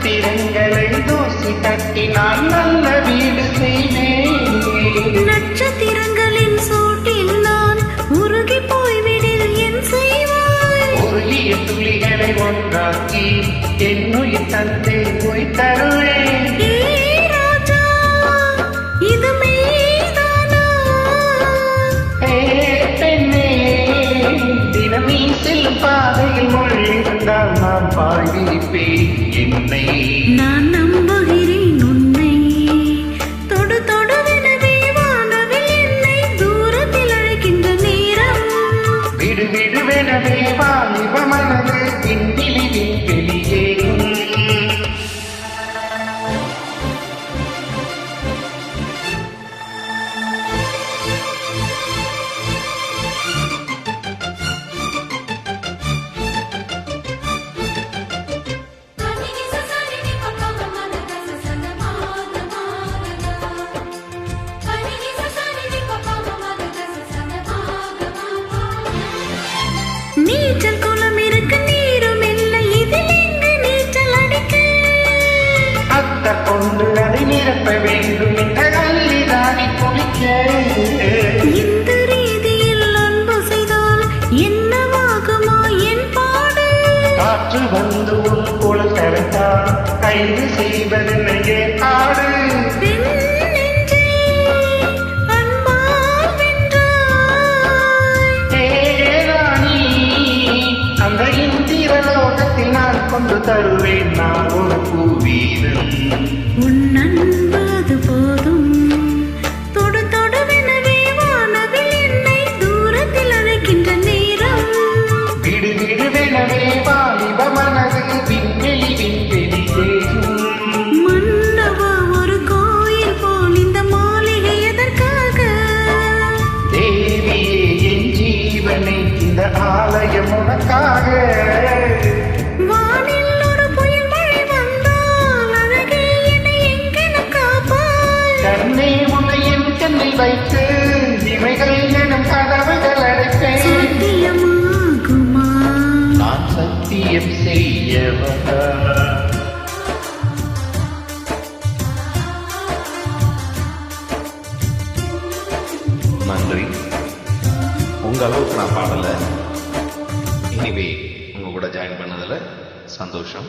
நட்சத்திரங்களை தூசி தட்டி நான் நல்ல வீடு செய்வேன். நட்சத்திரங்களின் சூட்டில் நான் உருகி போய்விடில் என் செய்வாய். உருகிய துளிகளை ஒன்றாக்கி என்னுயிர் தந்தை போய் தருவேன். ராஜா, இது மெய்தானா? பெண்ணே, தினமே செல்லும் பாதையில் மொழி இருந்தால் நான் பாடிப்பேன். என்னை நான் நம்புகிறேன் உன்னை. தொடு தொடுவெனவே வானவில் என்னை தூரத்தில் அழைக்கின்ற நேரம். விடு விடுவெனவே வாலிப மனது விண்வெளி விண்வெளியேகும். நீச்சல் குளம் இருக்க நீரும் இல்லை, இதில் எங்கு நீச்சல் அடிக்க? அத்த கொண்டு அதை நிரப்ப வேண்டும் என்ற கல்லிதானி குளிக்க. இந்த ரீதியில் அன்பு செய்தால் என்னவாகுமா என் பாடு? காற்று வந்து உன் குழல் கரைத்தால் கைது செய்வதென்னையே ஆடு. பெண் நெஞ்சில் அன்பால் வென்றாய். ஏராணி, அந்த இந்திர லோகத்தில் நான் கொண்டு தருவேன் நான் ஒரு பூவீரன். உன் அன்பு அது போதும். தொடு தொடுவெனவே வானவில் என்னை தூரத்தில் அழைக்கின்ற நேரம். விடு விடுவெனவே வாலிப மனது விண்வெளி விண்வெளியேகும். மன்னவா, ஒரு கோயில் போல் இந்த மாளிகை எதற்காக? தேவியே என் ஜீவனை இந்த ஆலயம் உனக்காக. வானில் ஒரு புயல் மழை வந்தால் அழகே என்னை எங்கென காப்பாய்? கண்ணே உன்னை என் கண்ணில் வைத்து இமைகள் எனும் கதவுகள் அடைப்பேன். சத்தியமாகுமா? நான் சத்தியம் செய்யவா? நன்றி. உங்க அளவுக்கு நான் பாடலை. எனிவே உங்க கூட ஜாயின் பண்ணதில் சந்தோஷம்.